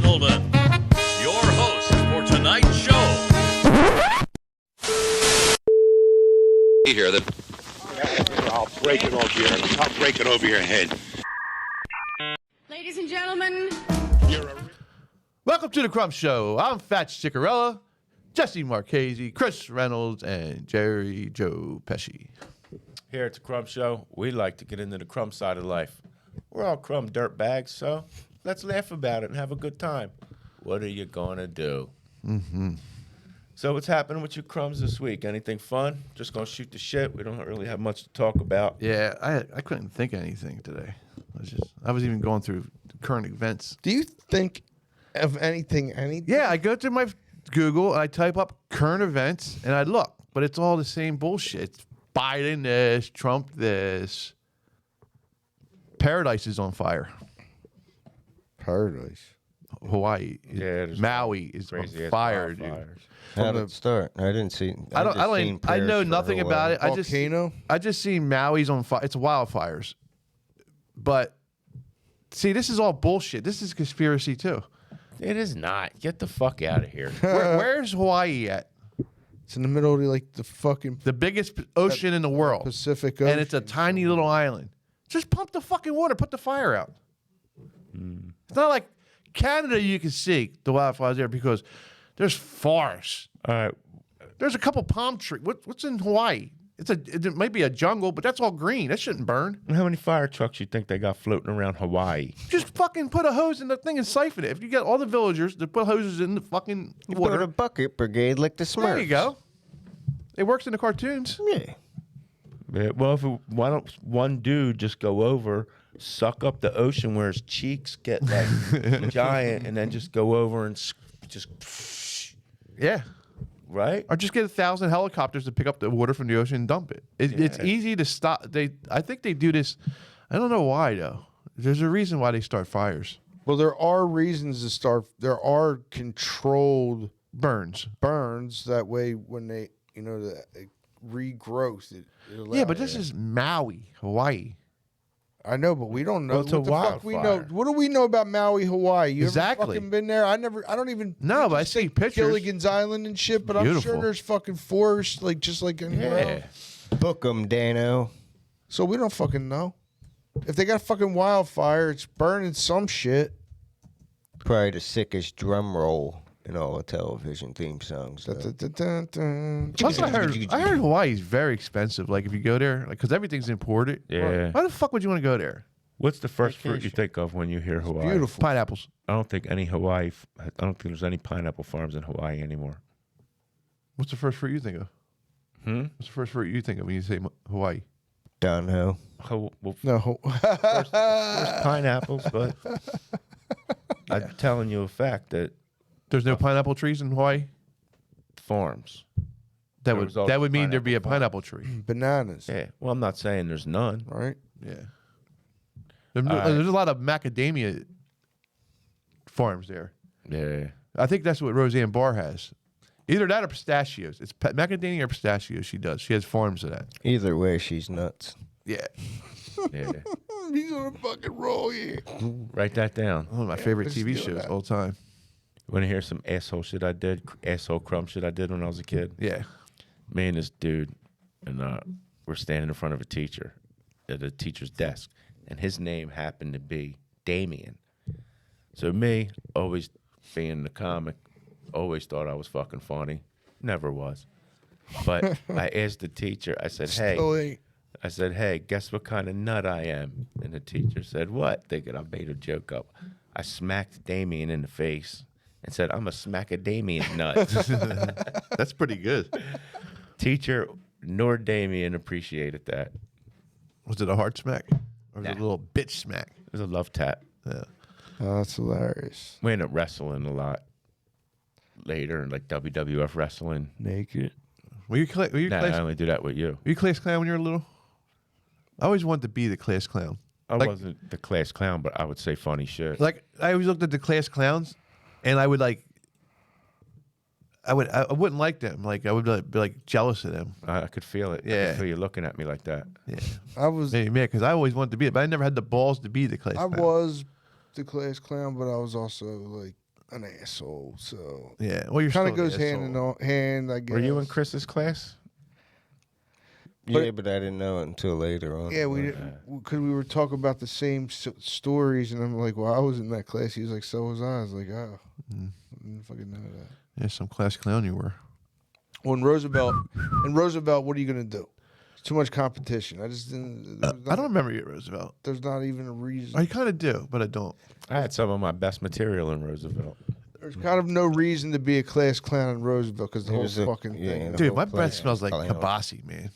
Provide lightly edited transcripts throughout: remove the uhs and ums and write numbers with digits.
gentlemen, your host for tonight's show. Here, I'll break it over your. I'll break it over your head. Ladies and gentlemen, Welcome to the Crumb Show. I'm Fat Ciccarella, Jesse Marchese, Chris Reynolds, and Jerry Joe Pesci. Here at the Crumb Show, we like to get into the crumb side of life. We're all crumb dirt bags, so let's laugh about it and have a good time. What are you gonna do? Mm-hmm. So what's happening with your crumbs this week? Anything fun? Just gonna shoot the shit. We don't really have much to talk about. Yeah, I couldn't think of anything today. I was even going through current events. Do you think of anything? Yeah, I go to my Google, and I type up current events, and I look, but it's all the same bullshit. It's Biden this, Trump this. Paradise is on fire. Paradise. Hawaii. Yeah, Maui is on fire, dude. How did it start? I didn't see. I know nothing about it. Volcano? I just seen Maui's on fire. It's wildfires. But see, this is all bullshit. This is conspiracy too. It is not. Get the fuck out of here. Where's Hawaii at? It's in the middle of The biggest ocean in the world. Pacific Ocean. And it's a tiny little island. Just pump the fucking water. Put the fire out. It's not like Canada you can see the wildfires there because there's forests. All right. There's a couple palm trees. What's in Hawaii? It might be a jungle, but that's all green. That shouldn't burn. How many fire trucks you think they got floating around Hawaii? Just fucking put a hose in the thing and siphon it. If you get all the villagers to put hoses in the fucking water. Put a bucket brigade like the Smurfs. There you go. It works in the cartoons. Yeah. Yeah, well, why don't one dude just go over, suck up the ocean where his cheeks get like giant, and then just go over and just Yeah. right? Or just get 1,000 helicopters to pick up the water from the ocean and dump it. It's easy to stop. I think they do this. I don't know why though. There's a reason why they start fires. Well, there are reasons to start. There are controlled Burns. that way when they, the regrowth. Yeah, but this is Maui, Hawaii. I know, but we don't know. Well, it's a what the fuck we know? wildfire. What do we know about Maui, Hawaii? You Exactly. ever fucking been there? I don't even. No, we but I just see think pictures. Gilligan's Island and shit, but I'm Beautiful. sure there's fucking forests, just like anywhere else. Book 'em, Dano. So we don't fucking know. If they got fucking wildfire, it's burning some shit. Probably the sickest drum roll in all the television theme songs. though. Plus, I heard Hawaii's very expensive. Like if you go there, because everything's imported. Yeah. Why the fuck would you want to go there? What's the first fruit you think of when you hear Hawaii? Beautiful. Pineapples. I don't think any I don't think there's any pineapple farms in Hawaii anymore. What's the first fruit you think of? What's the first fruit you think of when you say Hawaii? Dono. Well, No. first pineapples, but I'm telling you a fact that There's no pineapple trees in Hawaii. farms. That There would was always that would mean there'd be a pineapple pineapple tree. Bananas. Yeah. Well, I'm not saying there's none. Right? Yeah. There's a lot of macadamia farms there. Yeah. I think that's what Roseanne Barr has. Either that or pistachios. It's macadamia or pistachios she does. She has farms of that. Either way, she's nuts. Yeah. Yeah. He's on a fucking roll here. Write that down. One of my favorite let's TV do shows that. all the time. Want to hear some asshole shit I did? Asshole crumb shit I did when I was a kid? Yeah. Me and this dude, and we're standing in front of a teacher at a teacher's desk, and his name happened to be Damien. So me, always being the comic, always thought I was fucking funny. Never was. But I asked the teacher, I said, hey, guess what kind of nut I am? And the teacher said, what? Thinking I made a joke up. I smacked Damien in the face and said, I'm a smackadamian nut. That's pretty good. Teacher nor Damien appreciated that. Was it a hard smack? Or was it a little bitch smack? It was a love tap. Yeah. Oh, that's hilarious. We ended up wrestling a lot later, like WWF wrestling. Naked. Were you Nah, class, I only do that with you. were you class clown when you were little? I always wanted to be the class clown. I Like- wasn't the class clown, but I would say funny shit. Like I always looked at the class clowns, and I would I wouldn't like them. Like I would be like jealous of them. I could feel it. I Yeah. could feel you looking at me like that. Yeah, I was maybe because I always wanted to be it, but I never had the balls to be the class clown. the class clown, but I was also like an asshole. So Yeah. Well, you're kind of still an goes hand asshole. in hand. I guess. Were you in Chris's class? Yeah, but I didn't know it until later on. Yeah, we didn't because we were talking about the same stories, and I'm like, well, I was in that class. He was like, so was I. I was like, oh, I didn't fucking know that. Yeah, some class clown you were. Well, in Roosevelt, what are you gonna do? It's too much competition. I just didn't. I don't remember you at Roosevelt. There's not even a reason. I kind of do, but I don't. I had some of my best material in Roosevelt. There's kind of no reason to be a class clown in Roosevelt because the It whole was a- fucking yeah, thing. the Dude, whole my breath place. smells like Clown. kibasi, man.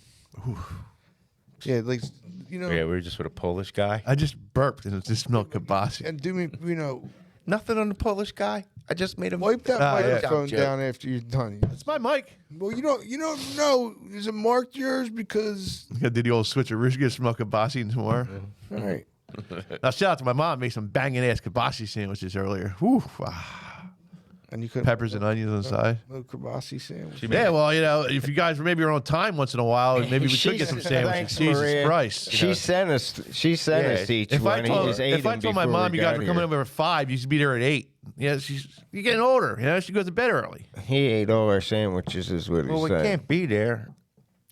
Yeah, like you know, Yeah, we were just with a Polish guy. I just burped and it just smelled kibasi. and do me, Nothing on the Polish guy. I just made him wipe that Ah, yeah. microphone Joke. down after you're done. It's my mic. Well, you don't know. Is it marked yours? Because I did the old switcheroo. She's gonna smell kibasi tomorrow. all right, Now, shout out to my mom. Made some banging ass kibasi sandwiches earlier. Whew. and you couldn't Peppers and onions on the side. no kielbasa sandwich. Yeah, well, you know, if you guys were maybe on time once in a while, maybe we could get some sandwiches. Thanks, Jesus Maria. Christ. you She know. sent us. She sent us each If I one. He told, just ate if I them told my before mom we you guys got were coming here. over at 5, you should be there at 8. Yeah, you're getting older. You know, she goes to bed early. He ate all our sandwiches, is what Well, he we said. can't be there.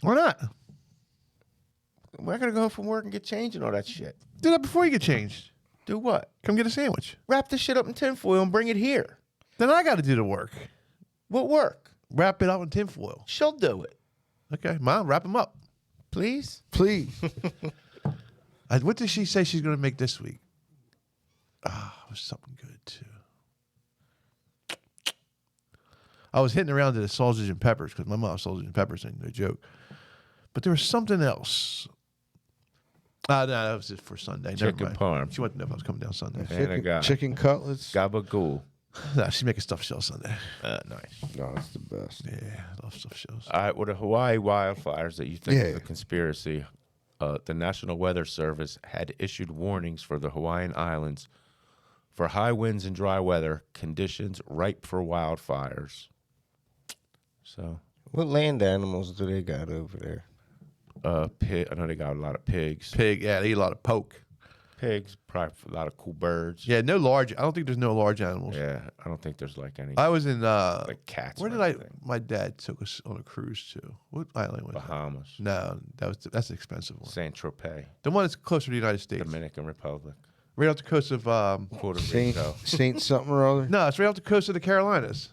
Why not? We're gonna go home from work and get changed and all that shit. Do that before you get changed. Do what? Come get a sandwich. Wrap this shit up in tinfoil and bring it here. Then I got to do the work. What work? Wrap it up in tinfoil. She'll do it. Okay, Mom, wrap them up. Please? Please, What did she say she's going to make this week? Ah, it was something good, too. I was hitting around to the sausage and peppers because my mom sausage and peppers ain't no joke. But there was something else. No, that was just for Sunday. Never Chicken mind. parm. She wanted to know if I was coming down Sunday. And I got chicken cutlets. gabagool. No, she's making stuffed shell Sunday. Nice. No, that's the best. Yeah, I love stuffed shells. All right, well, the Hawaii wildfires that you think Yeah. is a conspiracy, the National Weather Service had issued warnings for the Hawaiian Islands for high winds and dry weather conditions ripe for wildfires. So, What land animals do they got over there? pig. I know they got a lot of pigs. Pig, yeah, they eat a lot of poke. Pigs, probably a lot of cool birds. Yeah, no large. I don't think there's no large animals. Yeah, I don't think there's like any I was in like cats. where or did I? anything. My dad took us on a cruise to. What island was that? Bahamas, No, that's an expensive one. Saint Tropez, The one that's closer to the United States, Dominican Republic, right off the coast of. Puerto Saint Rico, Saint something or other. No, it's right off the coast of the Carolinas,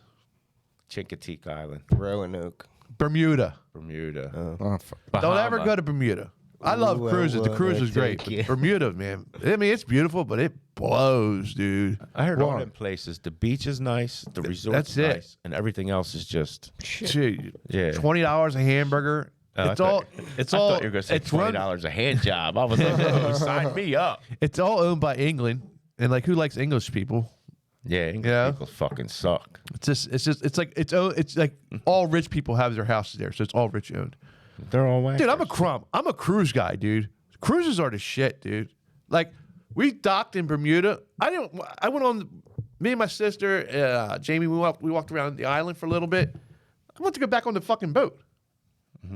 Chincoteague Island, Roanoke. Bermuda. Bermuda. Oh, fuck. Don't ever Bahama. go to Bermuda. I love Ooh, I cruises. The cruise wanna was great. take you. But Bermuda, man. I mean, it's beautiful, but it blows, dude. I heard all Why? them places. The beach is nice, the resort's that's it. nice, and everything else is just Gee, Yeah. $20 a hamburger. Oh, It's all. It's I all. thought you were gonna say it's run- $20 a hand job. I was like, oh, sign me up. It's all owned by England, and like, who likes English people? Yeah, English Yeah. people fucking suck. It's like all rich people have their houses there, so it's all rich owned. They're all wankers. Dude, I'm a Crumb. I'm a cruise guy, dude. Cruises are the shit, dude. Like, we docked in Bermuda. I went on. Me and my sister, Jamie. We walked around the island for a little bit. I want to go back on the fucking boat,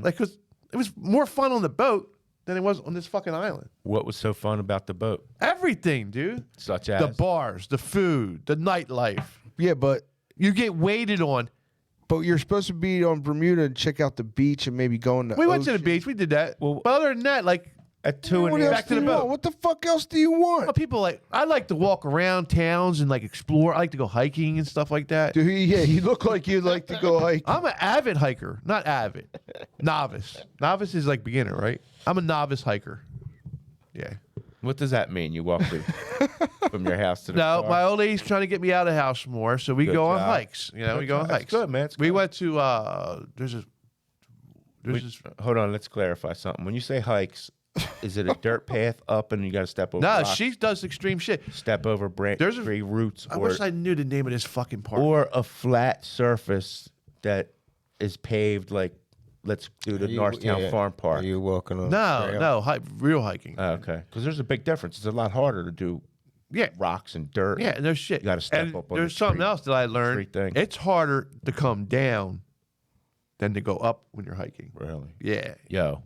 like, cause it was more fun on the boat than it was on this fucking island. What was so fun about the boat? Everything, dude. Such as The bars, the food, the nightlife. Yeah, but You get waited on. you're supposed to be on Bermuda and check out the beach and maybe go in the We went to the ocean. beach. We did that. Well- But other than that, like, at 2 in What the else back to do the you boat. want? What the fuck else do you want? well, people I like to walk around towns and like explore. I like to go hiking and stuff like that. Dude, yeah, you look like you'd like to go hike. I'm an avid hiker, not avid. Novice. Novice is like beginner, right? I'm a novice hiker. Yeah. What does that mean? You walk from your house to the No, car? my old lady's trying to get me out of the house more, so we Good go on job. hikes. You know, we Good go on job. That's hikes. good, man. It's We good. went to there's this. Hold on, let's clarify something. When you say hikes, is it a dirt path up and you got to step over No, rocks, she does extreme shit. step over There's a- tree roots, I or, wish I knew the name of this fucking park. or a flat surface that is paved like, let's do the Northtown Farm Park. Are you walking on the no, trail? no, real hiking. Okay, because there's a big difference. It's a lot harder to do Yeah. rocks and dirt. Yeah, no shit. You gotta step And up on there's the something tree- else that I tree learned. thing. It's harder to come down than to go up when you're hiking. Really? Yeah. Yo,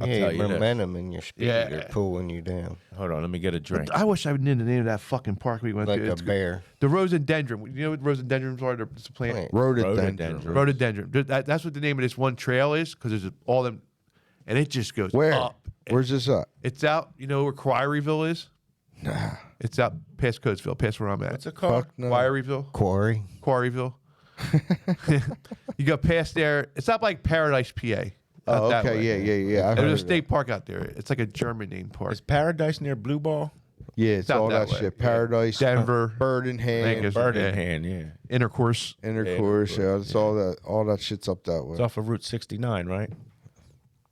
tell you this. momentum in your speed Yeah. are pulling you down Hold on, let me get a drink. I wish I knew the name of that fucking park we went like to. a It's bear. The rhododendron. You know what rhododendrons are? It's a plant. Plant. Rhododendron. Rhododendron. That's what the name of this one trail is because there's all them, and it just goes Where? up. Where's this at? It's out. You know where Quarryville is? Nah. It's out past Coatesville, past where I'm at. What's it called? Fuck no. Quarryville. Quarry. Quarryville. You go past there. It's not like Paradise, PA. Not Oh, that okay. way. Yeah. I've heard There's a of state park out there. It's like a German named park. Is Paradise near Blue Ball? that. Yeah, it's out all that that way. shit. Paradise, Denver. Bird in hand, Vegas. Bird Yeah. in hand, yeah. Intercourse. intercourse. Yeah, it's all that. All that shit's up that way. It's off of Route 69, right?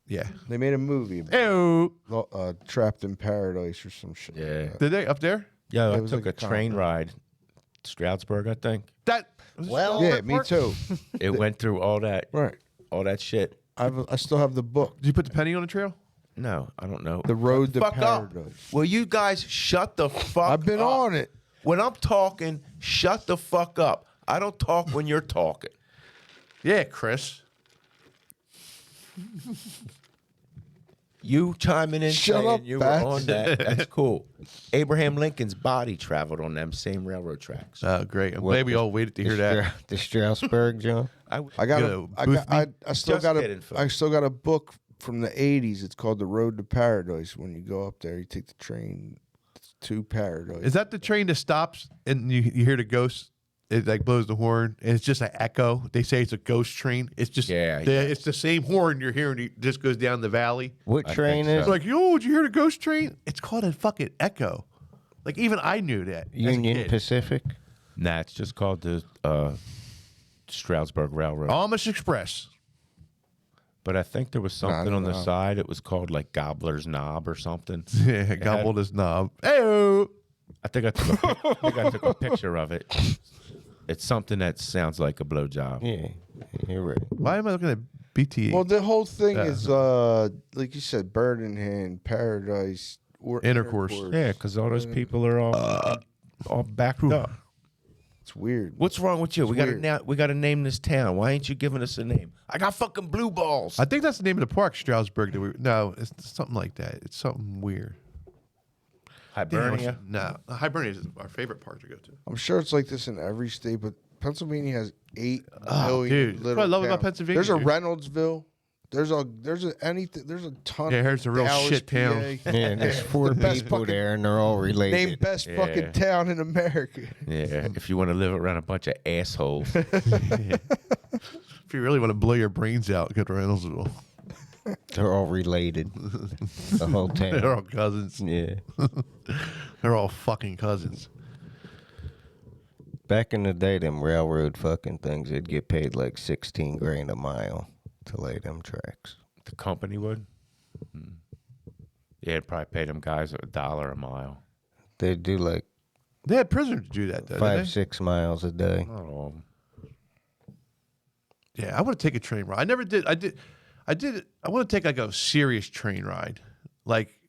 Yeah. They made a movie, Ew. Trapped in Paradise or some shit. Yeah. Like that. Did they up there? Yeah, I It was took like a a train comedy. ride, Stroudsburg, I think. That. Well, Yeah, me too. It went through all that shit. I still have the book, Did you put the penny on the trail? No, I don't know. The Road to Fuck up. Paradise. Will you guys shut the fuck I've been up? on it. When I'm talking, shut the fuck up. I don't talk when you're talking. Yeah, Chris. You chiming in Shut saying up, you Bats. were on that. That's cool. Abraham Lincoln's body traveled on them same railroad tracks. Oh, great. I'm What, glad we all waited to hear that. The Strasbourg, John. I got Yo, I still Just got kidding, folks. I still got a book from the 80s. It's called The Road to Paradise. When you go up there, you take the train to Paradise. Is that the train that stops and you hear the ghost? It like blows the horn and it's just an echo. They say it's a ghost train. It's just it's the same horn you're hearing. It just goes down the valley. What I train think is so. It's like, yo, did you hear the ghost train? It's called a fucking echo. Like even I knew that. as a Union kid. Pacific? Nah, it's just called the Stroudsburg Railroad. Amish Express. But I think there was something on the know. side. It was called like Gobbler's Knob or something. Yeah, gobbled his knob. Hey, I think I took a picture of it. It's something that sounds like a blowjob. Yeah, you're right. why am I looking at BTE? Well, the whole thing Yeah. is like you said, Bird in hand, Paradise, or Intercourse. Yeah, because all those people are all backed up. It's weird. What's wrong with you? It's We got weird. to we got to name this town. Why ain't you giving us a name? I got fucking blue balls. I think that's the name of the park, Stroudsburg. No, it's something like that. It's something weird. Hibernia. No, Hibernia is our favorite park to go to. I'm sure it's like this in every state, but Pennsylvania has 8 Oh, million dude. That's little what I love about towns. Pennsylvania, There's a dude. Reynoldsville. There's a ton. Yeah, here's a real Dallas, shit town. PA. Yeah, there's 4 best people fucking- there, and they're all related. Named best Yeah. fucking town in America. Yeah, if you want to live around a bunch of assholes. If you really want to blow your brains out, go to Reynoldsville. They're all related. The whole They're town. all cousins. Yeah. They're all fucking cousins. Back in the day, them railroad fucking things, they'd get paid like 16 grand a mile to lay them tracks. The company would. Yeah, it'd probably pay them guys $1 a mile. They'd do like They had prisoners do that, though. 5-6 miles a day. Not all. Yeah, I want to take a train ride. I never did. I did. I want to take like a serious train ride, like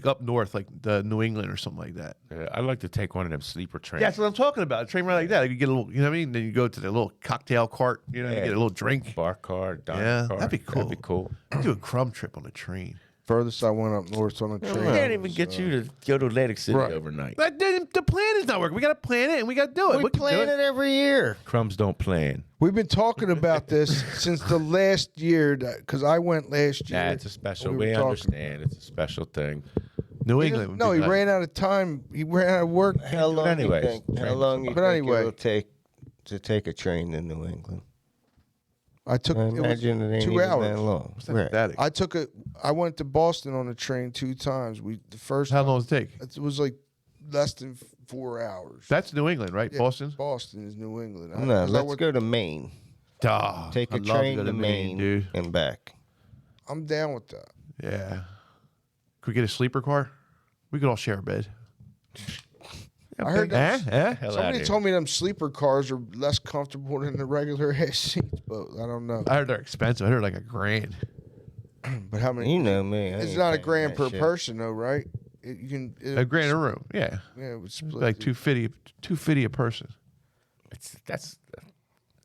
up north, like the New England or something like that. Yeah, I'd like to take one of them sleeper trains. Yeah, that's what I'm talking about. A train ride like that. You get a little, you know what I mean? Then you go to the little cocktail cart, you know, you Yeah. get a little drink. Bar car, diner Yeah, car. that'd be cool. That'd be cool. Do a Crumb trip on a train. Furthest I went up north on a train. We can't even get you to go to Atlantic City Right. overnight. But then the plan is not working. We got to plan it and we got to do it. We can do plan it every year. Crumbs don't plan. We've been talking about this since the last year, because I went last year. Yeah, it's a special. and we We were talking. understand. It's a special thing. New He England. doesn't- would No, be he like- ran out of time. He ran out of work. How long anyways, you think, how train- long you But think anyway. it'll take to take a train to New England? I took I it was imagine it ain't 2 even hours. that long. What's that Right. static? I went to Boston on a train 2 times. The first How time, long does it take? it was like less than 4 hours. That's New England, right? Yeah, Boston? Boston is New England. No, 'cause I let's went- go to Maine. Take a I'd love train go to Maine, dude. and back. I'm down with that. Yeah. Could we get a sleeper car? We could all share a bed. I heard that. Hell Somebody outta told me them sleeper cars are less comfortable than the regular ass seats, but I don't know. I heard they're expensive. I heard like $1,000. But how many? You know me. I It's ain't not a paying grand that per shit. person though, right? You can $1,000 a room. Yeah. Yeah, it would split Like it. $250 a person. That's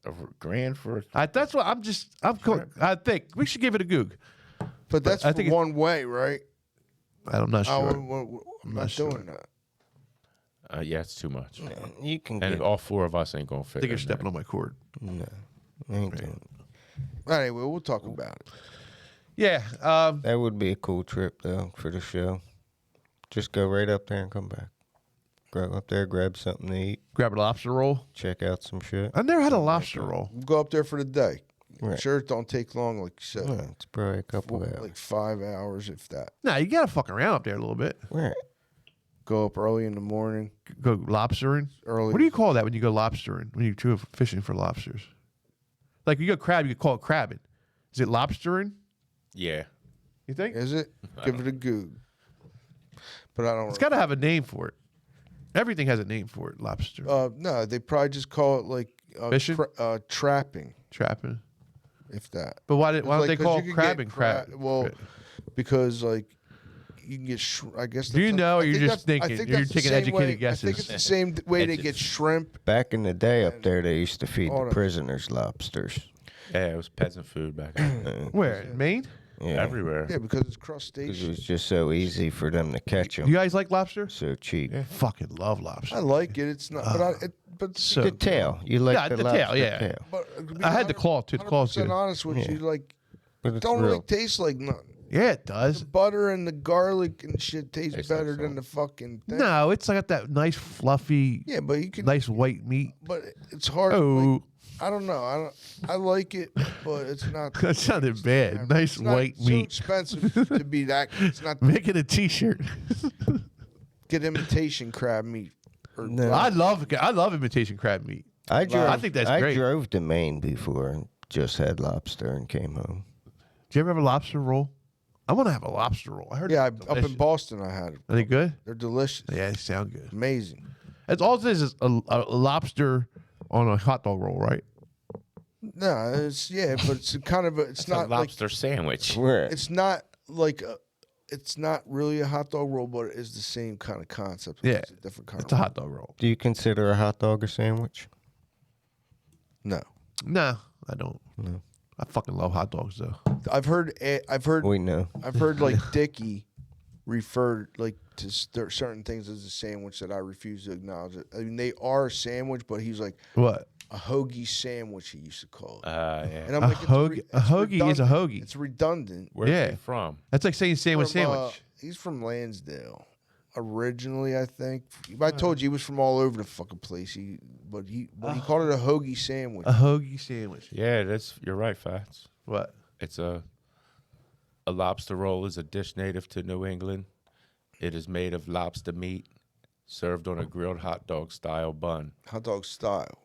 $1,000 for. That's what I'm. I think we should give it a goog. But that's I for think one way, right? I'm not sure. I'm not doing that. Yeah, it's too much. You can And get. all 4 of us ain't gonna fit. I think you're in stepping there. on my cord. No, I ain't doing it. Anyway, we'll talk about it. Yeah. That would be a cool trip though for the show. Just go right up there and come back. Go up there, grab something to eat, Grab a lobster roll. check out some shit. I never had a lobster roll. We'll go up there for the day. Right. Sure, it don't take long, like you said. Yeah, it's probably a couple hours. Like 5 hours, if that. Nah, you gotta fuck around up there a little bit. Right. Go up early in the morning. Go lobstering. Early. What do you call that when you go lobstering? When you go fishing for lobsters? Like you go crab, you could call it crabbing. Is it lobstering? Yeah. You think? Is it? Give it a goog. But I don't. It's got to have a name for it. Everything has a name for it. Lobster. No, they probably just call it like Fishing? trapping, Trapping. if that. But why don't Like, they 'cause call you it could crabbing get crab? Well, because like you can get. I guess. Do you that's- know, or I you're think just that's- I thinking? think You're that's the taking same educated way- guesses. I think it's the same way they It's get just- shrimp. Back in the day up there, they used to feed Hold the on. prisoners lobsters. Yeah, it was peasant food back then. Where? In Maine? Yeah. Everywhere. Yeah, because it's 'Cause crustacean. it was just so easy for them to catch You them. guys like lobster? So cheap. Fucking love lobster. I like it. It's not, but So The tail. You like Yeah, the the lobster tail, yeah. tail. But to be I had the claw too. The claw's 100% good. honest with Yeah. you, like, But it's don't real. really taste like nothing. yeah, it does. The butter and the garlic and shit taste Tastes like better than salt. the fucking thing. No, it's like that nice fluffy, Yeah, but you can. nice white meat. But it's hard. Oh, Like, I don't know. I like it, but it's not. that sounded bad. Nice It's not white so meat. expensive to be that. It's not Make it a T-shirt. get imitation crab meat. Or No. I love imitation crab meat. I drove. I think that's I great. drove to Maine before and just had lobster and came home. Do you ever have a lobster roll? I want to have a lobster roll. I heard. Yeah, they're up in delicious. Boston, I had it. Are they good? They're delicious. Yeah, they sound good. Amazing. It's all it is a lobster on a hot dog roll, right? No, it's but it's kind of it's It's not a lobster sandwich. Right. it's not like it's not really a hot dog roll, but it is the same kind of concept. Yeah, It's a different kind It's a of hot dog roll. Do you consider a hot dog a sandwich? No. No, I don't. No. I fucking love hot dogs though. I've heard We know. like Dickie referred like to certain things as a sandwich that I refuse to acknowledge it. I mean, they are a sandwich, but he's like What? a hoagie sandwich. He used to call it. Yeah. And I'm A like, hoagie- a hoagie is a redundant. hoagie. It's redundant. Where's Yeah. he from? That's like saying sandwich, From, sandwich. he's from Lansdale. Originally, I think. I told you he was from all over the fucking place. But he called it a hoagie sandwich. A hoagie sandwich. Yeah, you're right, Fats. What? It's a lobster roll is a dish native to New England. It is made of lobster meat, served on a grilled hot dog style bun. Hot dog style.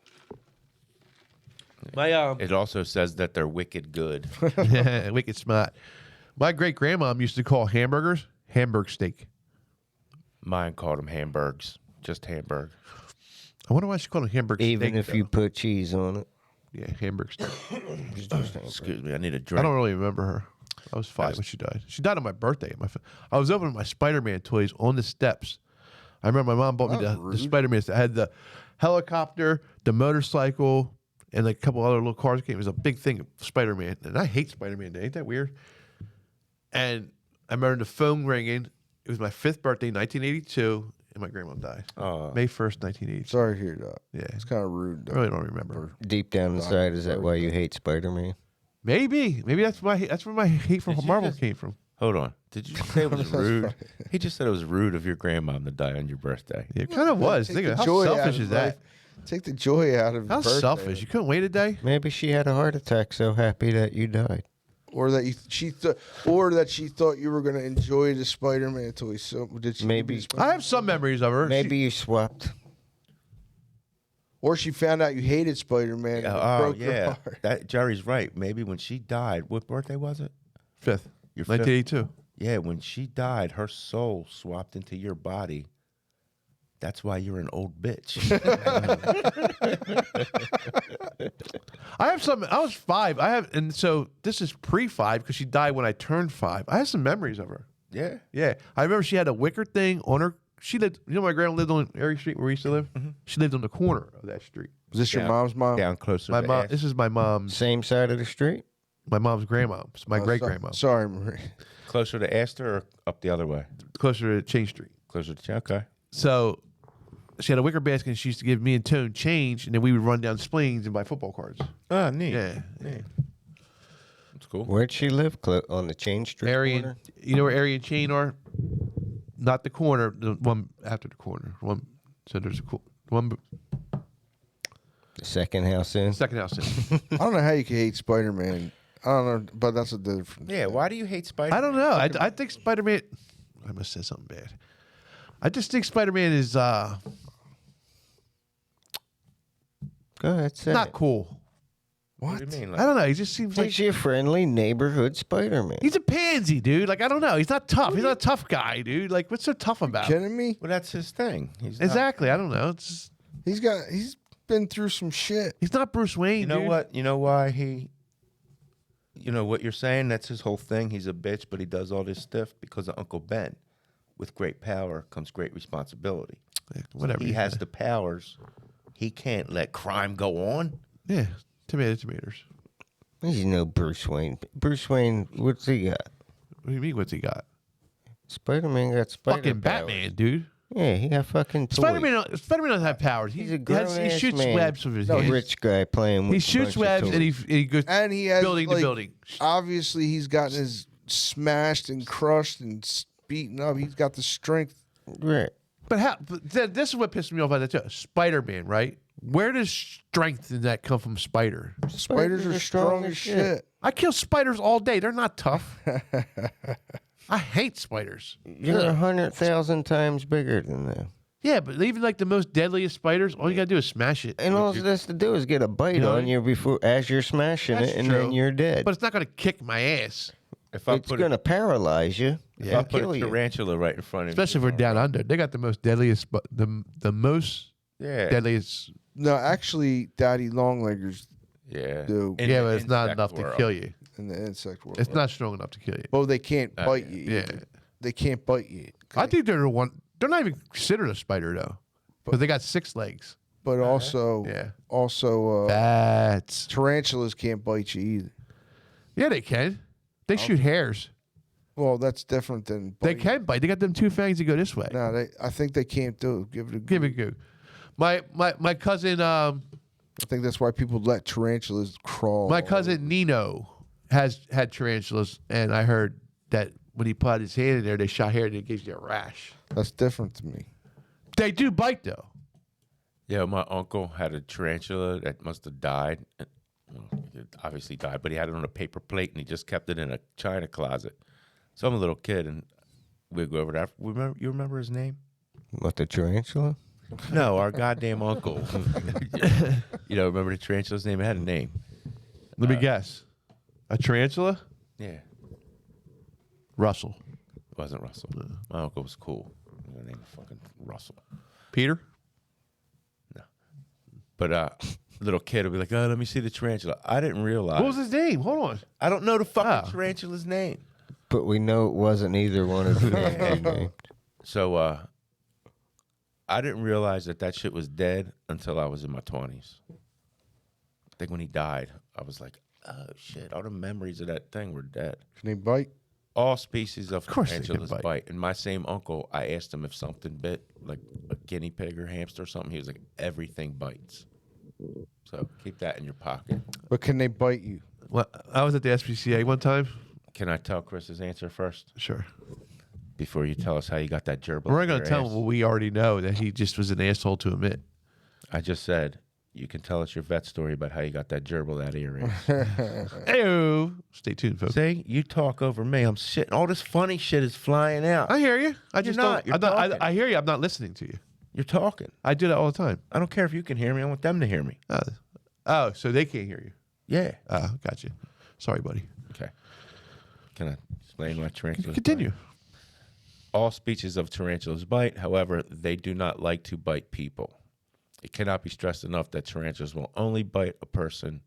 My It also says that they're wicked good. wicked smart. My great grandmom used to call hamburgers Hamburg steak. Mine called them hamburgs, just Hamburg. I wonder why she called them Hamburg steak. Even if though. you put cheese on it. Yeah, Hamburg steak. It's just Excuse me, I need a I drink. don't really remember her. I was 5 when she died. She died on my birthday. I was opening my Spider-Man toys on the steps. I remember my mom bought me the Spider-Man. I had the helicopter, the motorcycle, and like a couple other little cars. It was a big thing of Spider-Man. And I hate Spider-Man. Ain't that weird? And I remember the phone ringing. It was my 5th birthday, 1982, and my grandma died. May 1st, 1982. Sorry to hear that. Yeah. It's kind of rude. I Though. really don't remember. deep down inside. Is that why you hate Spider-Man? Maybe that's where my hate for Did you Marvel just- came from. Hold on. Did you say it was rude? He just said it was rude of your grandmom to die on your birthday. Yeah, it kind of was. Take Think the of how joy out selfish of is that? life. Take the joy out of How birthday. selfish. You couldn't wait a day? Maybe she had a heart attack so happy that you died. Or that she thought you were going to enjoy the Spider-Man toy. So did she? Maybe- give you the Spider-Man? I have some memories of her. Maybe you swapped. Or she found out you hated Spider-Man and it broke your heart. That Jerry's right. Maybe when she died, what birthday was it? 5th, Your fifth? 1982. Yeah, when she died, her soul swapped into your body. That's why you're an old bitch. I have some. I was 5. And so this is pre-5 because she died when I turned 5. I have some memories of her. Yeah. Yeah, I remember she had a wicker thing on her. She lived. You know, my grandma lived on Erie Street where we used to live. She lived on the corner of that street. Was this your Down- mom's mom? Down closer My to mom. Ash. This is my mom's. Same side of the street? My mom's grandmom's. My great grandma. Sorry, Marie. Closer to Astor or up the other way? Closer to Chain Street. Closer to okay. So she had a wicker basket and she used to give me and Tone change, and then we would run down Splings and buy football cards. Ah, neat. Yeah. Neat. That's cool. Where'd she live? On the Chain Street Arian, corner? you know where Arian Chain are? Not the corner, the one after the corner. One. So there's a one The second house in? second house in. I don't know how you can hate Spider-Man. I don't know, but that's a different. Yeah, why do you hate Spider-Man? I don't know. I think Spider-Man. I must say something bad. I just think Spider-Man is Go ahead, say not it. cool. What do you mean? I don't know. He just seems like He's your friendly neighborhood Spider-Man. he's a pansy, dude. Like I don't know. He's not tough. He's not a tough guy, dude. Like what's so tough about him? Kidding me? Well, that's his thing. He's not- Exactly. I don't know. It's He's been through some shit. he's not Bruce Wayne. You know dude. what? You know why he. You know what you're saying? That's his whole thing. He's a bitch, but he does all this stuff because of Uncle Ben. With great power comes great responsibility. Yeah, whatever. He has the powers. He can't let crime go on. Yeah. Tomatoes. He's no Bruce Wayne. Bruce Wayne, what's he got? What do you mean? What's he got? Spider-Man got spider Fucking powers. Batman, dude. Yeah, he got fucking toys. Spider-Man doesn't have powers. He's a He grown-ass shoots man. webs with his No hands. rich guy playing with He a shoots bunch of webs and toys. he goes And he has building to like, building. Obviously, he's gotten his smashed and crushed and beaten up. He's got the strength. Right. But how? This is what pissed me off about that too. Spider-Man, right? Where does strength in that come from? Spider. Spiders are strong as shit. I kill spiders all day. They're not tough. I hate spiders. You're 100,000 times bigger than them. Yeah, but even like the most deadliest spiders, all you gotta do is smash it. And all it has to do is get a bite know, on you before, as you're smashing That's it, and true. then you're dead. But it's not gonna kick my ass, If I It's put going to paralyze you. if I and put kill a you. tarantula right in front of especially if you, we're down under. They got the most deadliest, the most yeah, deadliest. No, actually, Daddy Longleggers yeah, do In Yeah, the but it's not insect enough to world. kill you. in the insect world. It's not strong enough to kill you. Well, they can't bite you. Yeah. They can't bite you. I think they're the one. They're not even considered a spider though, because they got 6 legs. But also, Yeah. also, Bats. tarantulas can't bite you either. Yeah, they can. They shoot hairs. Well, that's different than They biting. can bite. They got them 2 fangs that go this way. No, I think they can't do it. Give it a Give it a go. My cousin I think that's why people let tarantulas crawl. my cousin Nino had tarantulas, and I heard that when he put his hand in there, they shot hair and it gives you a rash. That's different to me. They do bite though. Yeah, my uncle had a tarantula that must have died. Well, it obviously died, but he had it on a paper plate and he just kept it in a china closet. So I'm a little kid and we'd go over there. You remember his name? What, the tarantula? No, our goddamn uncle. Remember the tarantula's name? It had a name. Let me guess. A tarantula? Yeah. Russell. It wasn't Russell. My uncle was cool. His name was fucking Russell. Peter? But little kid would be like, "Oh, let me see the tarantula." I didn't realize. What was his name? Hold on. I don't know the fucking Oh. tarantula's name. But we know it wasn't either one of them. So I didn't realize that shit was dead until I was in my 20s. I think when he died, I was like, "Oh shit! All the memories of that thing were dead." Can they bite? All species of course they can tarantulas bite. bite. And my same uncle, I asked him if something bit, like a guinea pig or hamster or something. He was like, "Everything bites." So keep that in your pocket. But can they bite you? Well, I was at the SPCA one time. Can I tell Chris's answer first Sure. before you tell us how you got that gerbil? We're not up going your to tell ass? him what we already know, that he just was an asshole to admit. I just said you can tell us your vet story about how you got that gerbil out of your ass. Hey, stay tuned, folks. See, you talk over me. I'm sitting. All this funny shit is flying out. I hear you. I just not. You're don't. talking. I hear you. I'm not listening to you. You're talking. I do that all the time. I don't care if you can hear me. I want them to hear me. Oh, so they can't hear you. Yeah. Oh, got you. Sorry, buddy. Okay. Can I explain my tarantulas? Continue. bite? All species of tarantulas bite. However, they do not like to bite people. It cannot be stressed enough that tarantulas will only bite a person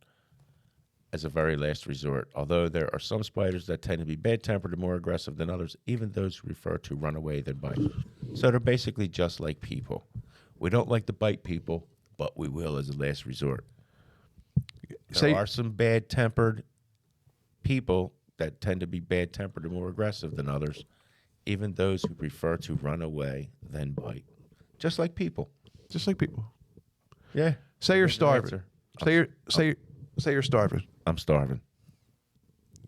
as a very last resort. Although there are some spiders that tend to be bad-tempered and more aggressive than others, even those who prefer to run away than bite. So they're basically just like people. We don't like to bite people, but we will as a last resort. There Say- are some bad-tempered people that tend to be bad-tempered and more aggressive than others, even those who prefer to run away than bite. Just like people. Just like people. Yeah. Say you're There's an starving. answer. Say you're starving. I'm starving.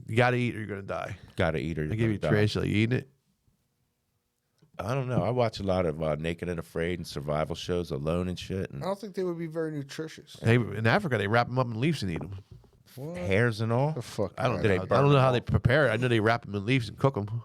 You got to eat or you're going to die. Gotta eat or you're I give you gonna die. trash. Like, you eating it? I don't know. I watch a lot of Naked and Afraid and survival shows alone and shit. I And don't think they would be very nutritious. They, in Africa, they wrap them up in leaves and eat them. hairs and all. The fuck. I don't Do they know. I burn don't know them how all? they prepare it. I know they wrap them in leaves and cook them.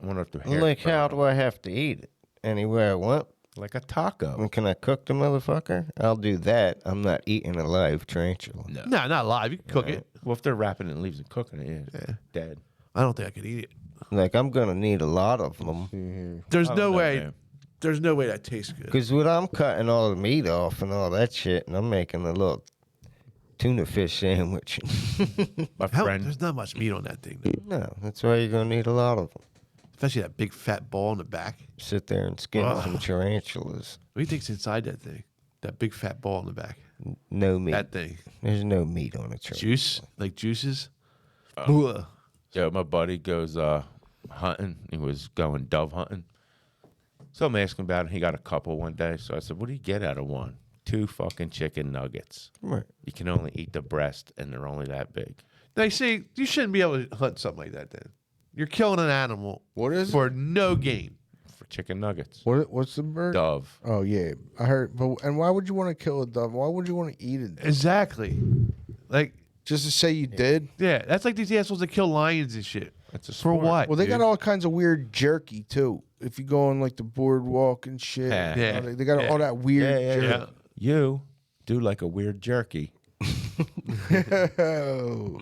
I wonder if the hair. Like, how do I have to eat it? Anywhere I want? Like a taco. And can I cook the motherfucker? I'll do that. I'm not eating a live tarantula. No. No, not live. You can cook it. Well, if they're wrapping it in leaves and cooking it, yeah, dead. I don't think I could eat it. Like, I'm going to need a lot of them. There's I no don't know, way. man. There's no way that tastes good. Because when I'm cutting all the meat off and all that shit, and I'm making a little tuna fish sandwich. My friend. There's not much meat on that thing, though. No, that's why you're going to need a lot of them. Especially that big fat ball in the back. Sit there and skin some tarantulas. What do you think's inside that thing? That big fat ball in the back. No meat. That thing. There's no meat on a tarantula. Juice? Like juices? Ugh. Yeah, my buddy goes hunting. He was going dove hunting. So I'm asking about it. He got a couple one day. So I said, what do you get out of one? 2 fucking chicken nuggets. Right. You can only eat the breast, and they're only that big. They say you shouldn't be able to hunt something like that then. You're killing an animal What is it? for no gain. For chicken nuggets. What's the bird? Dove. Oh yeah, I heard. But and why would you want to kill a dove? Why would you want to eat it? Exactly. Like, Just to say you did? yeah, that's like these assholes that kill lions and shit. That's a For sport. what? Well, they got dude? all kinds of weird jerky too. If you go on like the boardwalk and shit, Yeah. Yeah. they got all that weird Yeah. jerky. You do like a weird jerky. Oh.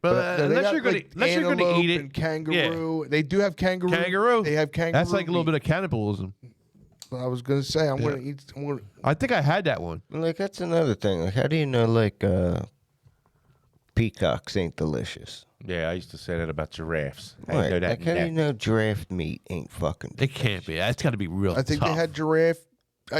But They unless got, you're gonna like, unless you're gonna antelope eat it, and kangaroo. They do have kangaroo. kangaroo. They have kangaroo. That's like a little meat. bit of cannibalism. I was gonna say I'm gonna eat. I think I had that one. Like, that's another thing. Like, how do you know, like, peacocks ain't delicious? Yeah, I used to say that about giraffes. I Right. know that Like, how do you neck. know giraffe meat ain't fucking It can't be. That's got to be real. I think tough. they had giraffe.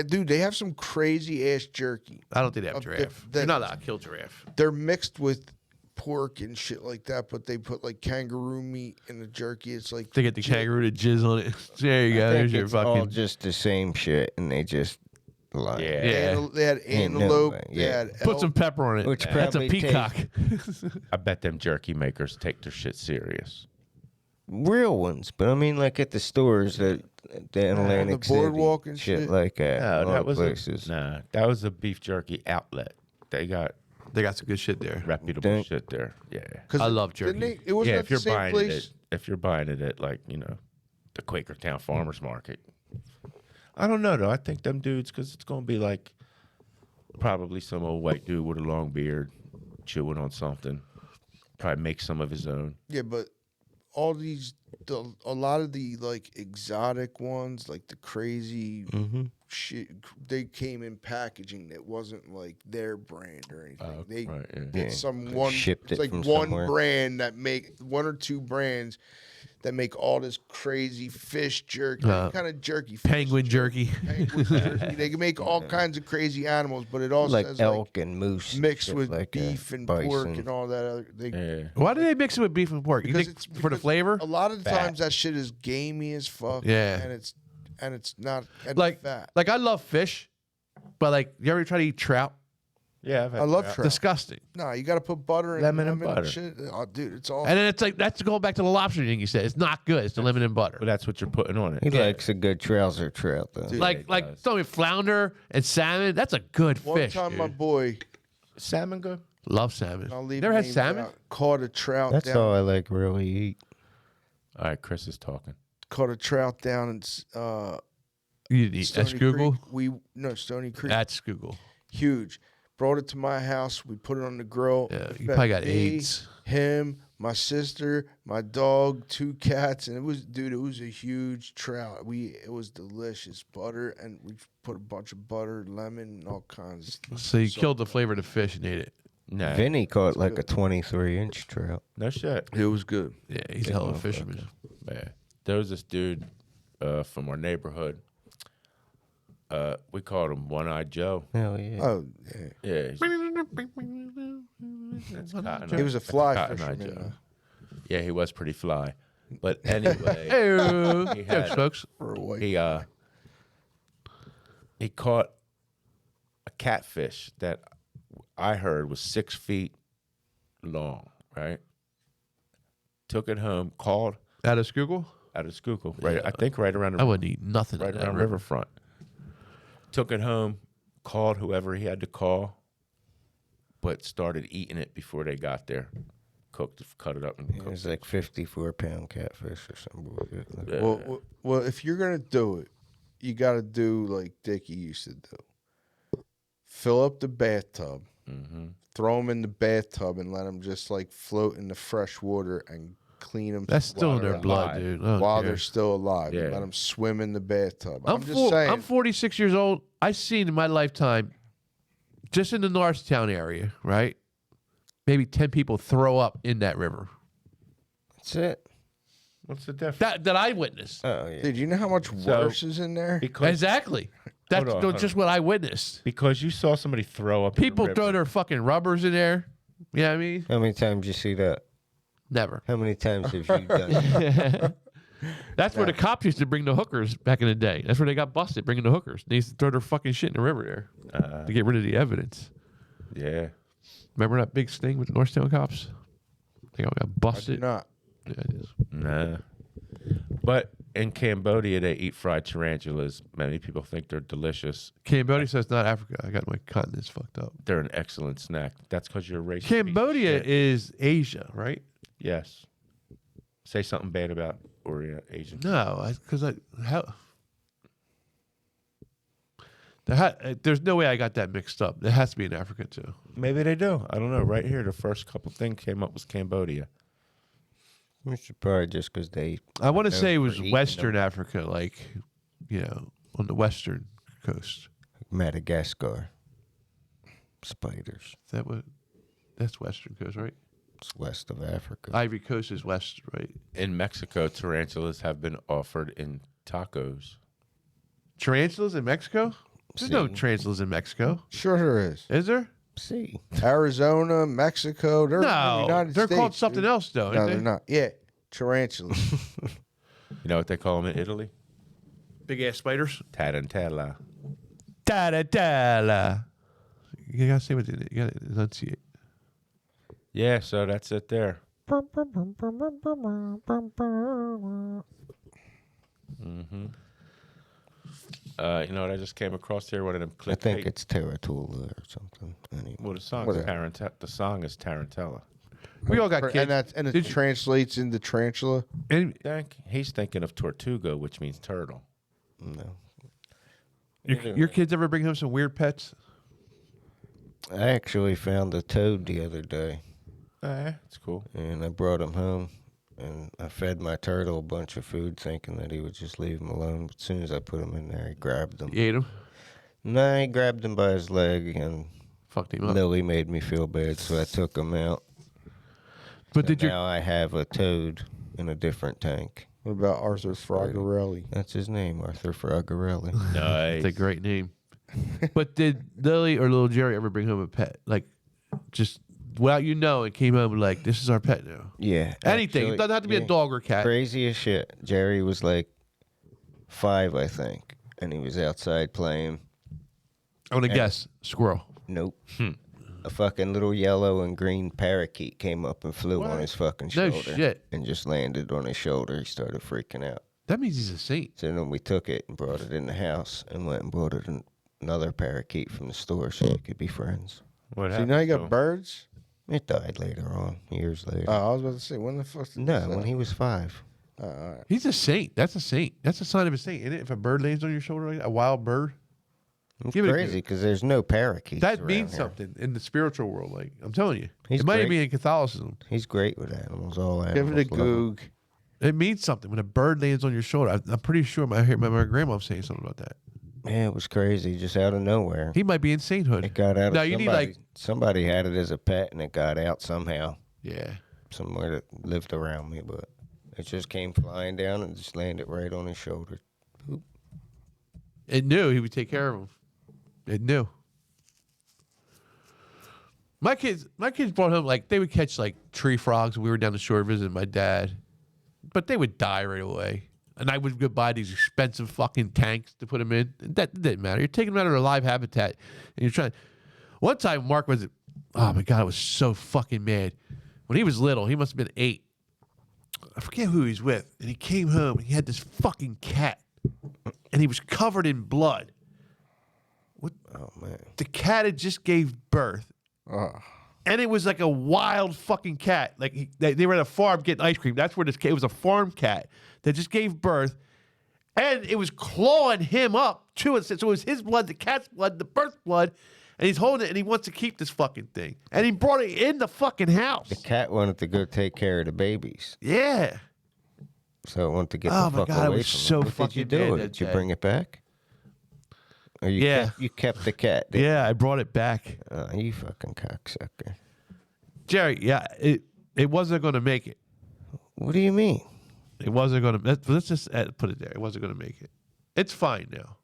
Dude, they have some crazy ass jerky. I don't think they have Oh, giraffe. that- You're not allowed to kill giraffe. They're mixed with pork and shit like that, but they put like kangaroo meat in the jerky. It's like They get the kangaroo to jizz on it. There you go. I There's think your it's all fucking. just the same shit, and they just lie. Yeah. Yeah. They had Ain't no antelope. way, They yeah. had Put elk. some pepper on it. Which That's a probably peacock. I bet them jerky makers take their shit serious. Real ones, but I mean, like at the stores that the Atlantic the boardwalk City, and shit shit. like that. No, all that the was places. that was a beef jerky outlet. They got They got some good shit there. reputable Think- shit there. Yeah. 'Cause I love didn't jerky. It wasn't Yeah, at if you're the same buying place. it, if you're buying it at like the Quakertown Farmers Market. I don't know though. I think them dudes, because it's gonna be like probably some old white dude with a long beard chewing on something. Probably make some of his own. Yeah, but all these, a lot of the like exotic ones, like the crazy shit, they came in packaging that wasn't like their brand or anything. They right, yeah. it's Yeah, some one. shipped It's it like from one somewhere. brand that make one or two brands that make all this crazy fish jerky, kind of jerky. Fish Penguin jerky. penguin jerky. They can make all kinds of crazy animals, but it also Like has elk and moose, and mixed shit with like that. beef and Bison. pork and all that other. They, Yeah. Why do they mix it with beef and pork? You because think it's for the because flavor? A lot of the Fat. times that shit is gamey as fuck. Yeah. and it's not and Like, fat. like I love fish, but like, you ever try to eat trout? Yeah, I've had I love trout. trout. Disgusting. No, you got to put butter and Lemon lemon and butter. shit. Oh, dude, it's all. And then it's like that's going back to the lobster thing you said. It's not good. It's the lemon and butter. But that's what you're putting on it. He likes a good trouser trout, though. Dude, Like tell me flounder and salmon. That's a good One fish. time, dude. my boy, Salmon good? Love salmon. I'll leave Never had names salmon? out, caught a trout. That's down, all I like really eat. All right, Chris is talking. Caught a trout down in You eat that's Stony Google. Creek. Stony Creek. That's Google. Huge. Brought it to my house. We put it on the grill. Yeah, It you fed probably got me, AIDS. Him, my sister, my dog, 2 cats, and it was a huge trout. It was delicious. Butter, and we put a bunch of butter, lemon, and all kinds. So you killed the flavor of the fish and ate it. No, Vinny caught like a 23-inch trout. no shit. It was good. Yeah, he's a hell of a fisherman. Yeah. There was this dude from our neighborhood. We called him One-Eyed Joe. Hell yeah. Oh, yeah. Yeah. That's Cotton He was a fly Cotton Eye fisherman. Joe. Yeah, he was pretty fly. But anyway, Hey, he thanks, had, folks. For a white. he caught a catfish that I heard was 6 feet long, right? Took it home, called Out of Schuylkill? out of Schuylkill, right? I think right around I the, wouldn't eat nothing. right in that around river. Riverfront. Took it home, called whoever he had to call, but started eating it before they got there. Cooked, cut it up, and It cooked was it. like 54-pound catfish or something. Bullshit. Yeah. Well, if you're gonna do it, you got to do like Dickie used to do. Fill up the bathtub, throw them in the bathtub, and let them just like float in the fresh water and clean them. That's still in their blood, alive. dude. I don't while care. they're still alive. Yeah. And let them swim in the bathtub. I'm I'm just saying. I'm 46 years old. I've seen in my lifetime, just in the Norristown area, right? Maybe 10 people throw up in that river. That's it. What's the difference? That I witnessed. Oh, yeah. Dude, you know how much So- worse is in there? Because Exactly. That's Hold on, just what I witnessed. because you saw somebody throw up. People in the throw river. their fucking rubbers in there. You know what I mean? How many times you see that? Never. How many times have you done that? That's where the cops used to bring the hookers back in the day. That's where they got busted, bringing the hookers. They used to throw their fucking shit in the river there to get rid of the evidence. Yeah. Remember that big sting with the Norristown cops? They all got I do busted. not. Yeah, it is. Nah. But in Cambodia, they eat fried tarantulas. Many people think they're delicious. Cambodia says not Africa. I got my continents fucked up. They're an excellent snack. That's because you're a racist. piece of Cambodia shit. is Asia, right? Yes. Say something bad about Orient Asian. No, because there's no way I got that mixed up. It has to be in Africa too. Maybe they do. I don't know. Right here, the first couple things came up was Cambodia. We should probably just because they. I want to known say it for was eating Western them. Africa, like, on the western coast. Madagascar. Spiders. Is that what? That's Western coast, right? It's west of Africa. Ivory Coast is west, right? In Mexico, tarantulas have been offered in tacos. Tarantulas in Mexico? There's no See. tarantulas in Mexico. Sure there is. Is there? See. Arizona, Mexico. They're in the No, United they're States, called something dude. else, though. No, aren't they're they? not. Yeah, tarantulas. You know what they call them in Italy? Big ass spiders. Tarantella. Taratala. You gotta say what you gotta enunciate. Yeah, so that's it there. You know what I just came across here? One of them I click. think it's Tarantula or something. Anyway. Well, the song What is is- The song is Tarantella. We all got kids. And it Did you- translates into tarantula. And He's thinking of Tortuga, which means turtle. No. your kids ever bring home some weird pets? I actually found a toad the other day, It's cool. and I brought him home, and I fed my turtle a bunch of food, thinking that he would just leave him alone. But as soon as I put him in there, he grabbed him. You ate them? No, he grabbed him by his leg, and Fucked him up. Lily made me feel bad, so I took him out. But So did you? now I have a toad in a different tank. What about Arthur Fragarelli? That's his name, Arthur Fragarelli. Nice. It's a great name. But did Lily or little Jerry ever bring home a pet? Like, just without it came home and like, this is our pet now. Yeah. Anything. actually, It doesn't have to be yeah. a dog or cat. Crazy as shit. Jerry was like 5, I think, and he was outside playing. I want to guess. Squirrel. Nope. A fucking little yellow and green parakeet came up and flew on his fucking No shoulder. shit. And just landed on his shoulder. He started freaking out. That means he's a saint. So then we took it and brought it in the house and went and brought it another parakeet from the store so we could be friends. What So happened? now you to got him? birds? It died later on, years later. I was about to say, when the fuck did no, this when he was 5. all right. He's a saint. That's a saint. That's a sign of a saint, isn't it? If a bird lands on your shoulder like that, a wild bird. It's Give it a crazy because there's no parakeets That around means here. something in the spiritual world. Like, I'm telling you. He's it might great. be in Catholicism. He's great with animals. All Give animals. it a love him. goog. It means something when a bird lands on your shoulder. I'm pretty sure I hear my grandma saying something about that. Yeah, it was crazy, just out of nowhere. He might be in sainthood. It got out of No, you somebody. need like, Somebody had it as a pet, and it got out somehow, yeah. somewhere that lived around me. But it just came flying down and just landed right on his shoulder. It knew he would take care of him. It knew. My kids brought home, like, they would catch, like, tree frogs when we were down the shore visiting my dad. But they would die right away. And I would go buy these expensive fucking tanks to put them in. That didn't matter. You're taking them out of their live habitat. And you're trying. One time, Mark was, oh my God, I was so fucking mad. When he was little, he must have been 8. I forget who he was with. And he came home and he had this fucking cat. And he was covered in blood. What? Oh man. The cat had just gave birth. And it was like a wild fucking cat. Like they were at a farm getting ice cream. That's where this cat, it was a farm cat that just gave birth. And it was clawing him up to it. So it was his blood, the cat's blood, the birth blood. And he's holding it and he wants to keep this fucking thing. And he brought it in the fucking house. The cat wanted to go take care of the babies. Yeah. So it wanted to get Oh the my fuck God, I away was from so him. What did you fucking do? mad that Did you day. bring it back? Or you kept the cat. Didn't Yeah, I brought it back. you? You fucking cocksucker. Jerry, yeah, it wasn't going to make it. What do you mean? It wasn't going to. Let's just put it there. It wasn't going to make it. It's fine now.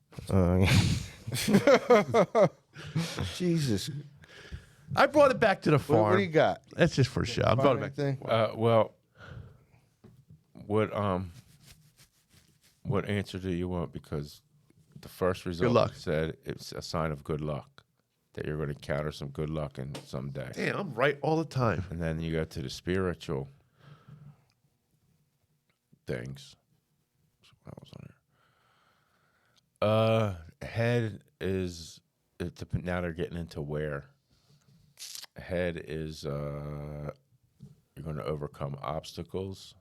Jesus. I brought it back to the farm. What do you got? That's just for show. I brought it back. Anything? Well, what answer do you want? Because the first result luck. said it's a sign of good luck, that you're going to encounter some good luck in someday. Damn, I'm right all the time. And then you go to the spiritual things. What else on here? Head is now they're getting into where. Head is you're going to overcome obstacles.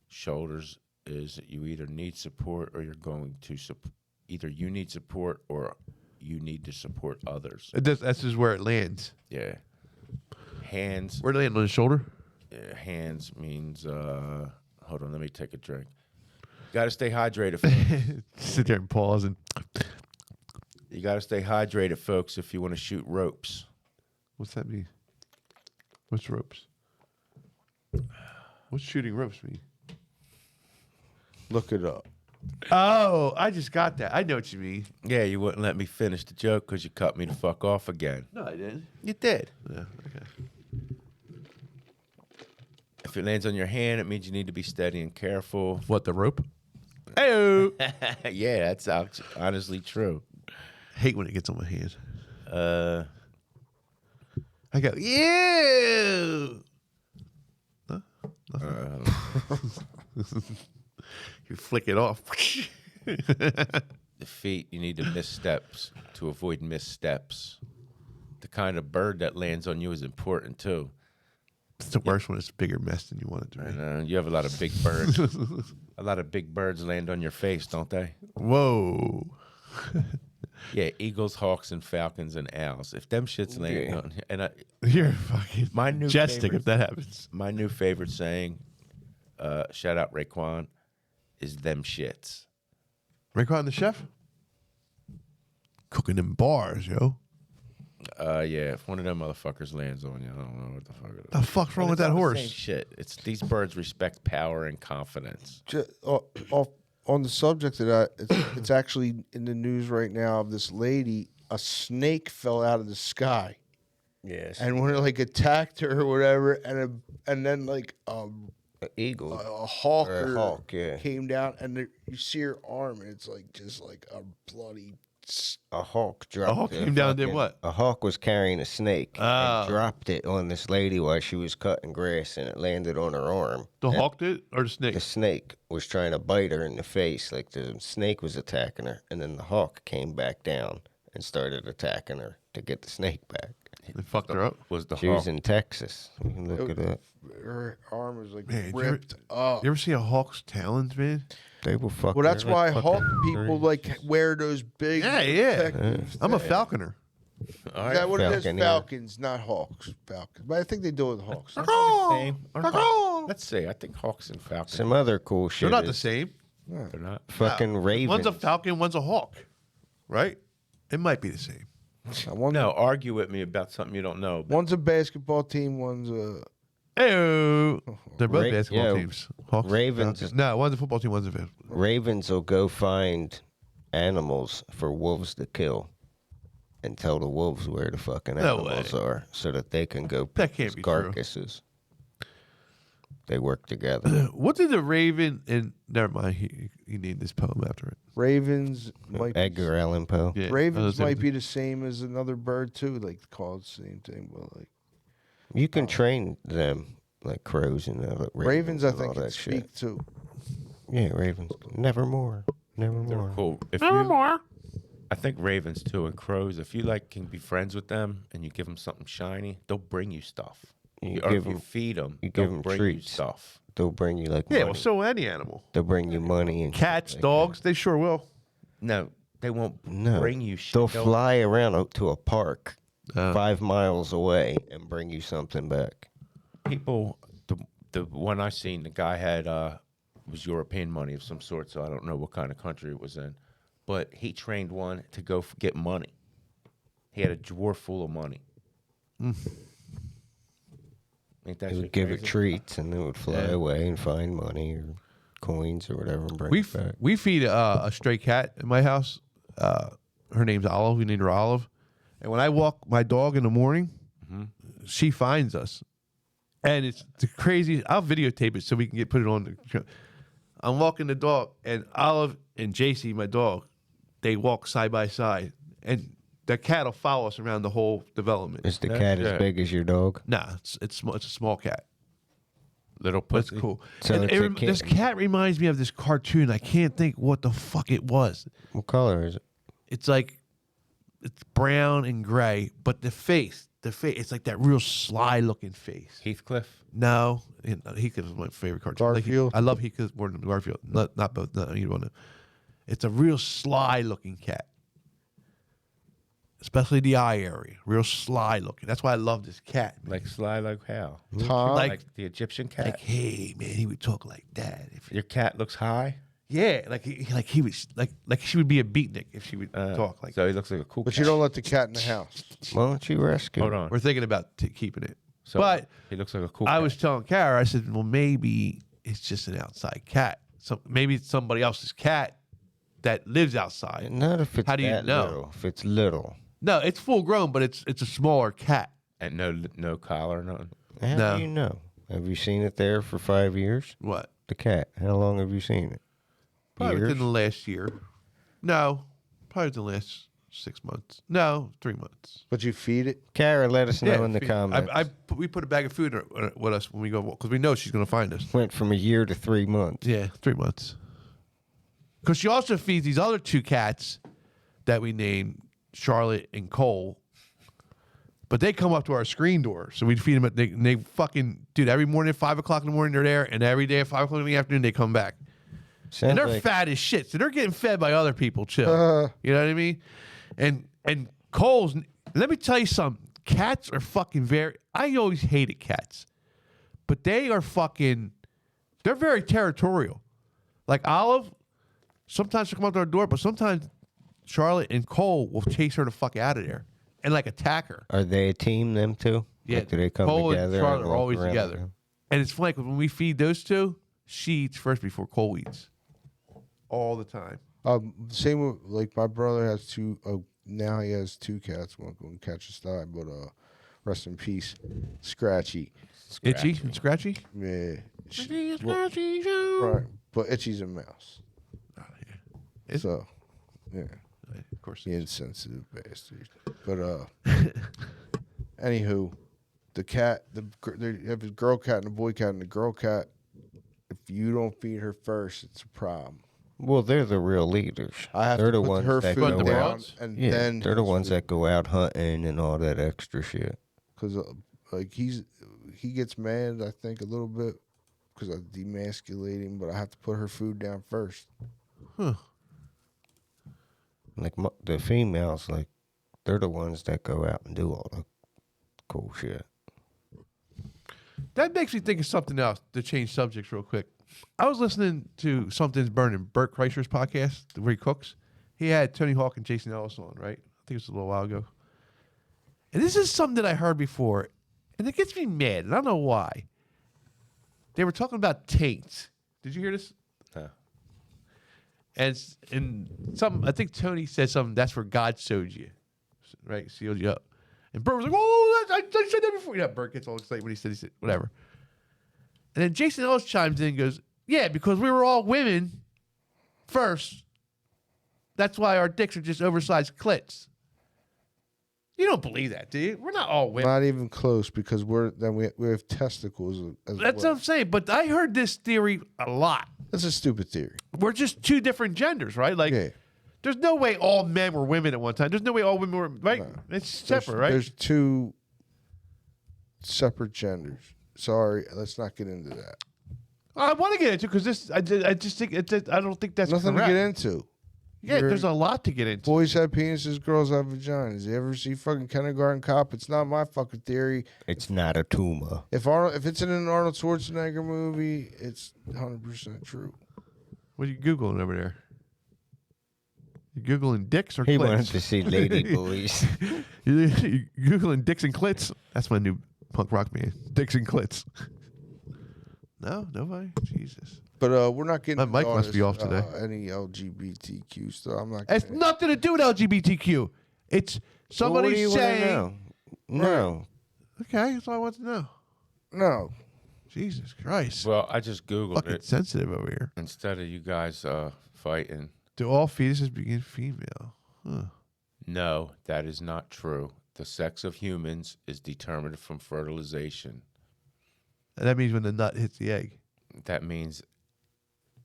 Shoulders is you either need support or you're going to either you need support or you need to support others. That's just where it lands. Yeah. Hands. Where it land on the shoulder? Hands means hold on, let me take a drink. Got to stay hydrated, folks. Sit there and pause and. You got to stay hydrated, folks, if you want to shoot ropes. What's that mean? What's ropes? What's shooting ropes mean? Look it up. Oh, I just got that. I know what you mean. Yeah, you wouldn't let me finish the joke because you cut me the fuck off again. No, I didn't. You did. Yeah, okay. If it lands on your hand, it means you need to be steady and careful. What, the rope? Hey-o. Yeah, that's honestly true. Hate when it gets on my hand. I go, ew. Huh? You flick it off. The feet, you need to missteps to avoid missteps. The kind of bird that lands on you is important too. It's the worst when it's a bigger mess than you want it to be. And you have a lot of big birds. A lot of big birds land on your face, don't they? Whoa. Yeah, eagles, hawks, and falcons and owls. If them shits land on, and You're fucking my new majestic favorite- if that happens. my new favorite saying, shout out Raekwon, is them shits. Raekwon the chef? Cooking them bars, yo. Yeah, if one of them motherfuckers lands on you, I don't know what the fuck it is. The fuck's wrong with It's that all the horse? same shit. It's these birds respect power and confidence. On the subject of that, it's actually in the news right now of this lady. A snake fell out of the sky, Yes. and when it like attacked her or whatever, and then like Eagle. a hawk, Or a hawk, yeah. came down, and you see her arm, and it's like just like a bloody. A hawk dropped. A hawk it. came down and did Fucking- what? A hawk was carrying a snake Oh. and dropped it on this lady while she was cutting grass, and it landed on her arm. The hawk did or the snake? The snake was trying to bite her in the face, like the snake was attacking her, and then the hawk came back down and started attacking her to get the snake back. They fucked her up. Was the She hawk? was in Texas. You can look it up. Her arm was like Man, ripped up. You ever see a hawk's talons, man? They will fuck. Well, that's her why like hawk fucking people like wear those big. Yeah. protective I'm a things. falconer. All Is that what it is? Falcon, yeah. Falcons, not hawks. Falcons, but I think they do it with hawks. Same. Let's see. I think hawks and falcons. Some other cool shit. They're not the is same. They're not. Fucking ravens. One's a falcon, one's a hawk. Right? It might be the same. No, argue with me about something you don't know. One's a basketball team. One's a. Hey, they're both Ra- basketball yeah, teams. Hawks, Ravens- Falcons. No, one's a football team, one's a basketball. Ravens will go find animals for wolves to kill, and tell the wolves where the fucking No animals way. are so that they can go That pick can't these be true. carcasses. They work together. What did the raven and never mind? He named this poem after it. Ravens might be, Edgar Allan Poe. Yeah, Ravens might be the same as another bird too, like called the same thing, but like You can train them like crows and ravens I and all think can that speak shit. too. Yeah, ravens. Nevermore. They're Nevermore. cool. Nevermore. I think ravens too and crows. If you like can be friends with them and you give them something shiny, they'll bring you stuff. You Or give if you 'em- feed them, you they'll give 'em bring treats. you stuff. They'll bring you like Yeah, money. well, so any animal. They'll bring you money and shit Cats, like dogs, they sure will. No, they won't that. No, bring you shit. they'll fly around to a park Oh. 5 miles away and bring you something back. People, the one I seen, the guy had was European money of some sort, so I don't know what kind of country it was in, but he trained one to go get money. He had a drawer full of money. Ain't that They shit would give it crazy? treats and it would fly Yeah. away and find money or coins or whatever and bring it back. We feed a stray cat in my house. Her name's Olive. We named her Olive. And when I walk my dog in the morning, she finds us. And it's the crazy. I'll videotape it so we can put it on the show. I'm walking the dog, and Olive and JC, my dog, they walk side by side. And the cat will follow us around the whole development. Is the That's cat as good. big as your dog? Nah, it's a small cat. Little But it's pussy. cool. So And it's a this kitten. cat reminds me of this cartoon. I can't think what the fuck it was. What color is it? It's like it's brown and gray, but the face, it's like that real sly looking face. Heathcliff. No, Heathcliff is my favorite cartoon. Garfield? I love Heathcliff more than Garfield. Not both. No, either one. It's a real sly looking cat, especially the eye area. Real sly looking. That's why I love this cat. Man. Like Sly like how? Tom, Like the Egyptian cat. like, hey man, he would talk like that. Your cat looks high. Yeah, he was like she would be a beatnik if she would talk like. So he looks like a cool but cat. you don't let the cat in the house. Why don't you rescue Hold it? on. We're thinking about keeping it, So but he looks like a cool I cat. was telling Kara, I said, well, maybe it's just an outside cat. So maybe it's somebody else's cat that lives outside. Not if it's How do you that know? little. If it's little. No, it's full grown, but it's a smaller cat. And no collar, nothing. How No. do you know? Have you seen it there for 5 years? What? The cat. How long have you seen it? Probably Years? within the last year. No, probably the last 6 months. No, 3 months. But you feed it. Kara, let us know in the feed- comments. we put a bag of food with us when we go because we know she's going to find us. Went from a year to 3 months. Yeah, 3 months. Because she also feeds these other two cats that we named Charlotte and Cole. But they come up to our screen door, so we feed them. They fucking dude every morning at 5 o'clock in the morning they're there, and every day at 5 o'clock in the afternoon they come back. Sounds And they're like fat as shit, so they're getting fed by other people too. You know what I mean? And Cole's. Let me tell you something. Cats are fucking very. I always hated cats, but they are fucking. They're very territorial. Like Olive, sometimes she'll come up to our door, but sometimes Charlotte and Cole will chase her the fuck out of there and like attack her. Are they a team, them two? Yeah, Like, do they come Cole together? and Charlotte are walk always around together. together? And it's funny 'cause when we feed those two, she eats first before Cole eats. All the time. Same with like my brother has two. Now he has two cats. One going to catch his died, but rest in peace, Scratchy. Itchy and scratchy? Yeah, Scratchy Joe. right. But Itchy's a mouse. Is- So, yeah, Of course. the insensitive bastard. But anywho, the cat, they have a girl cat and a boy cat, and the girl cat. If you don't feed her first, it's a problem. Well, they're the real leaders. I have they're to the put ones her that food go the down, out. broads? and Yeah, then they're the ones that go out hunting and all that extra shit. because like he gets mad. I think a little bit because I demasculate him, but I have to put her food down first. Like the females, like they're the ones that go out and do all the cool shit. That makes me think of something else to change subjects real quick. I was listening to Something's Burning, Bert Kreischer's podcast, where he cooks. He had Tony Hawk and Jason Ellis on, right? I think it was a little while ago. And this is something that I heard before, and it gets me mad, and I don't know why. They were talking about taints. Did you hear this? No. And I think Tony said something, that's where God showed you. right? Sealed you up. And Bert was like, "Oh, I said that before." Yeah, Bert gets all excited when he said whatever. And then Jason Ellis chimes in and goes, "Yeah, because we were all women first. That's why our dicks are just oversized clits." You don't believe that, do you? We're not all women. Not even close because we have testicles as That's well. what I'm saying. But I heard this theory a lot. That's a stupid theory. We're just two different genders, right? Like, Yeah. there's no way all men were women at one time. There's no way all women were, right? No. It's separate, right? There's two separate genders. Sorry, let's not get into that. I want to get into because this. I just think I don't think that's Nothing correct. to get into. Yeah, there's a lot to get into. Boys have penises, girls have vaginas. You ever see fucking Kindergarten Cop? It's not my fucking theory. It's not a tumor. If it's in an Arnold Schwarzenegger movie, it's 100% true. What are you Googling over there? You Googling dicks or He clits? wanted to see lady boys. You Googling dicks and clits? That's my new punk rock band. Dicks and clits. No, nobody? Jesus. But we're not getting My mic into all must be this, off today. Any LGBTQ stuff. I'm not. It's getting nothing to do with LGBTQ. It's somebody What do you wanna saying. know? No. Okay, that's all I want to know. No. Jesus Christ. Well, I just Googled Fucking it. sensitive over here. Instead of you guys fighting. Do all fetuses begin female? Huh. No, that is not true. The sex of humans is determined from fertilization. And that means when the nut hits the egg. That means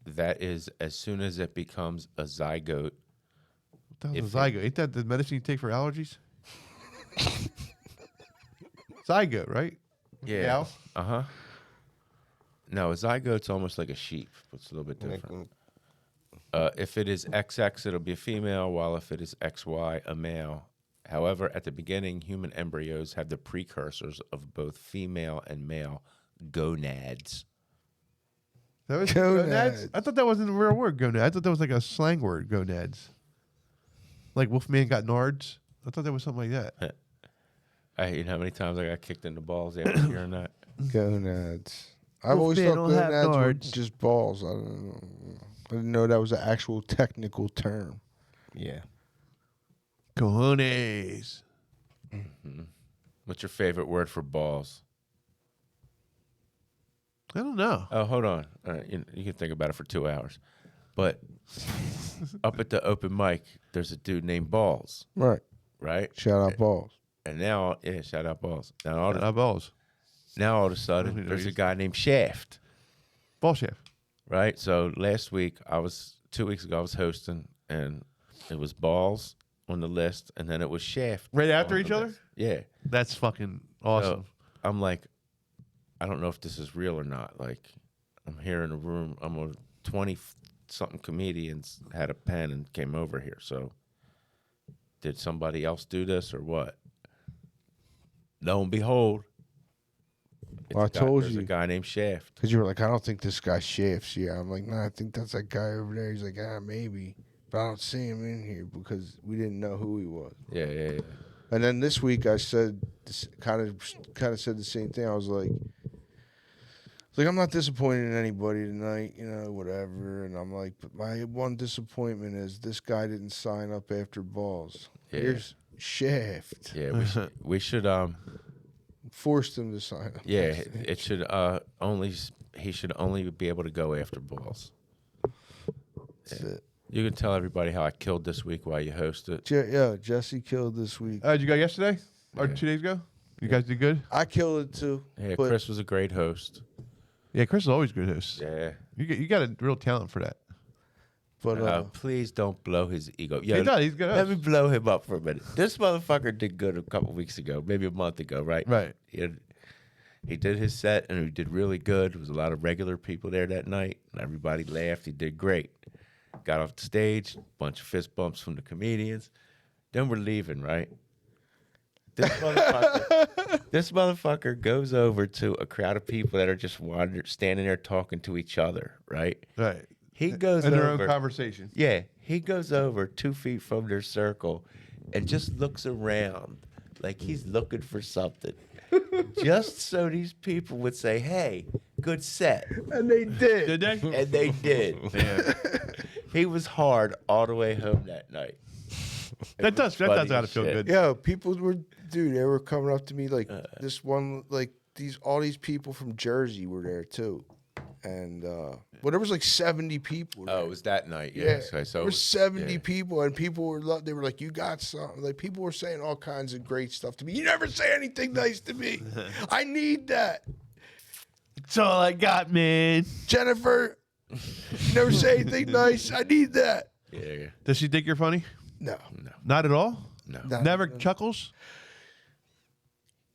that is as soon as it becomes a zygote. What the hell is If a zygote? Ain't that the medicine you take for allergies? Zygote, right? Yeah. Cow? Uh-huh. No, a zygote's almost like a sheep, but it's a little bit different. If it is XX, it'll be a female, while if it is XY, a male. However, at the beginning, human embryos have the precursors of both female and male gonads. That was Gonads. I thought that wasn't a real word, gonad. I thought that was like a slang word, gonads. Like Wolfman got nards. I thought that was something like that. You know how many times I got kicked in the balls after hearing that? Gonads. I've always Wolfman thought don't have gonads were nards. just balls. I don't know. I didn't know that was an actual technical term. Yeah. Cojones. What's your favorite word for balls? I don't know. Oh, hold on. All right, you can think about it for 2 hours. But up at the open mic, there's a dude named Balls, Right. right? Shout out balls. And now, shout out Balls. Now Balls. all of a sudden, Nobody there's a knows. guy named Shaft, Ball shaft. right? So last week, 2 weeks ago, I was hosting, and it was Balls on the list, and then it was Shaft. Right after on each the other? list. Yeah. That's fucking awesome. So I'm like, I don't know if this is real or not. Like, I'm here in a room. I'm on 20-something comedians had a pen and came over here. So, did somebody else do this or what? Lo and behold, Well, I told there's you. a guy named Shaft. Because you were like, I don't think this guy shafts. Yeah, I'm like, nah, I think that's that guy over there. He's like, maybe. But I don't see him in here because we didn't know who he was. Yeah. And then this week I said, kind of said the same thing. I was like, I'm not disappointed in anybody tonight, whatever. And I'm like, but my one disappointment is this guy didn't sign up after Balls. Yeah. Here's Shaft. Yeah, we should Forced him to sign up. yeah, it should he should only be able to go after Balls. That's it. You can tell everybody how I killed this week while you host it. Jesse killed this week. Did you go yesterday? Or 2 days ago? You guys did good? I killed it too. Yeah, but Chris was a great host. Yeah, Chris is always good host. Yeah. You got a real talent for that. Please don't blow his ego. Yeah, He does. He's good. Let me blow him up for a minute. This motherfucker did good a couple weeks ago, maybe a month ago, right? Right. He did his set, and he did really good. There was a lot of regular people there that night, and everybody laughed. He did great. Got off the stage, bunch of fist bumps from the comedians. Then we're leaving, right? This motherfucker goes over to a crowd of people that are just standing there talking to each other, right? Right. He goes In over. their own conversation. Yeah, he goes over 2 feet from their circle and just looks around like he's looking for something. Just so these people would say, hey, good set. and they did. Did they? And they did. Yeah. He was hard all the way home that night. That does funny gotta as feel shit. good. Yeah, people were, dude, they were coming up to me like this one, like all these people from Jersey were there too. And, well, there was like 70 people there. Oh, it was that night. Yeah, Yes. Okay, so there it were was 70 yeah. people, and people were they were like, "You got something." Like people were saying all kinds of great stuff to me. You never say anything nice to me. I need that, That's all I got, man. Jennifer. You never say anything nice. I need that. Yeah. Does she think you're funny? No, Not at all. No. Never chuckles.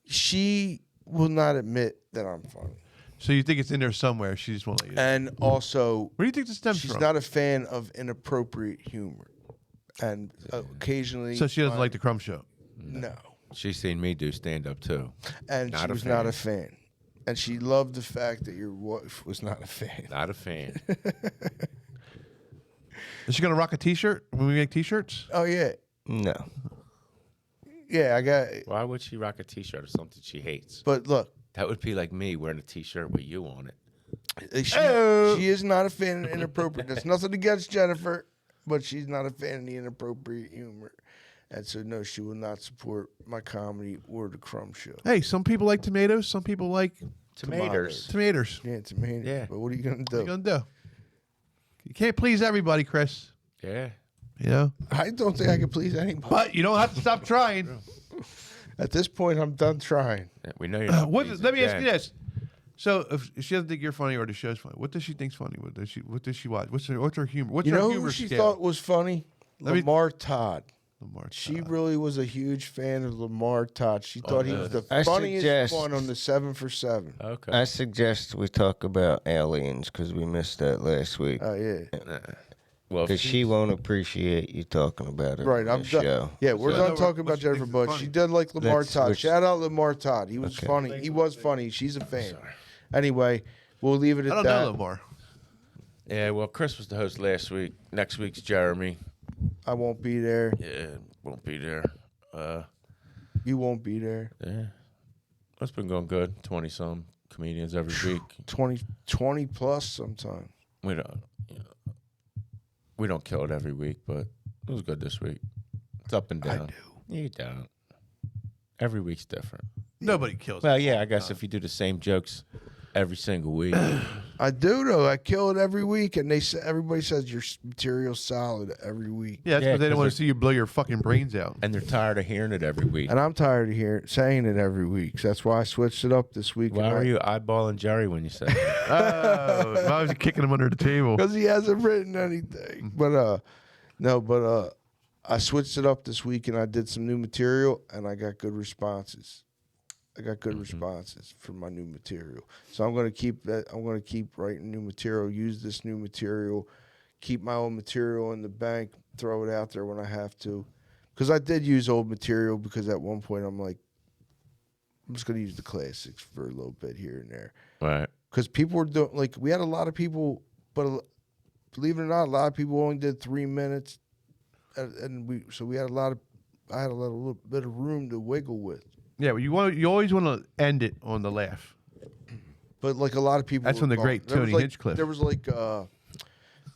she will not admit that I'm funny. So you think it's in there somewhere? She just won't let you know. And also, Where do you think this stems she's from? not a fan of inappropriate humor, and occasionally, So she doesn't like the Crumb Show. no. She's seen me do stand up too. And Not she a was not fan. a fan. And she loved the fact that your wife was not a fan. Not a fan. Is she gonna rock a T-shirt when we make T-shirts? Oh yeah, No. yeah. I got. Why would she rock a T-shirt or something she hates? But look, That would be like me wearing a T-shirt with you on it. she is not a fan of inappropriate. That's nothing against Jennifer, but she's not a fan of the inappropriate humor. And so, no, she will not support my comedy or the Crumb Show. Hey, some people like tomatoes. Some people like Tomatoes. tomatoes. Yeah, it's amazing. Yeah. But what are you gonna What do? are you gonna do? You can't please everybody, Chris. Yeah. You know. I don't think I can please anybody. But you don't have to stop trying. At this point, I'm done trying. Yeah, we know you're not. Let me ask you Jen. this. So if she doesn't think you're funny or the show's funny, what does she think's funny? What does she watch? What's her humor? What's You her know humor who she scale? thought was funny? Let me- Lamar Todd. Lamar She Todd. really was a huge fan of Lamar Todd. She thought he was the I funniest suggest- one on the 7 for 7. Okay. I suggest we talk about aliens because we missed that last week. Oh yeah, Well, if Because she won't appreciate you talking about it right. on I'm the done. show. Yeah, we're So- done What talking about she Jennifer, thinks is but funny. she did like Lamar Let's Todd. switch- Shout out Lamar Todd. He was Okay. funny. He was funny. She's a fan. Anyway, we'll leave it at I don't that. know Lamar. Yeah, well, Chris was the host last week. Next week's Jeremy. I won't be there. Yeah, won't be there. You won't be there. Yeah. It's been going good. 20-some comedians every week. 20 plus sometime. We don't, we don't kill it every week, but it was good this week. It's up and down. You don't. Every week's different. Nobody kills. Well, yeah, I guess if you do the same jokes every single week. I do though. I kill it every week, and everybody says your material's solid every week. Yeah, that's Yeah, because they don't 'cause want they're- to see you blow your fucking brains out. And they're tired of hearing it every week. And I'm tired of saying it every week. So that's why I switched it up this week. Why were you eyeballing Jerry when you said that? Oh, I was kicking him under the table. Because he hasn't written anything. But I switched it up this week, and I did some new material, and I got good responses. I got good responses for my new material. So I'm gonna keep that. I'm gonna keep writing new material. Use this new material. Keep my old material in the bank. Throw it out there when I have to. Because I did use old material. Because at one point I'm like, I'm just gonna use the classics for a little bit here and there. Right. Because people were doing we had a lot of people, but believe it or not, a lot of people only did 3 minutes, and we had I had a little bit of room to wiggle with. Yeah, but you always want to end it on the laugh. But like a lot of people, That's were when the gone. great There was, Tony like- Hinchcliffe. There was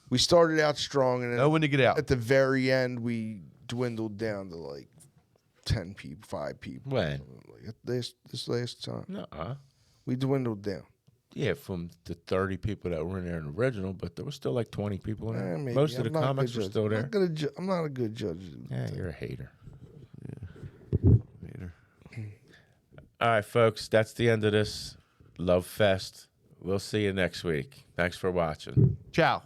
we started out strong, and then Know when to get out. at the very end we dwindled down to like 10 people, 5 people. When? Like this last time, Nuh-uh. we dwindled down. Yeah, from the 30 people that were in there in the original, but there was still like 20 people in there. Maybe. Most of I'm the not a comics good were judge. still there. I'm not a good judge. Yeah, you're a hater. Later. All right, folks, that's the end of this Love Fest. We'll see you next week. Thanks for watching. Ciao.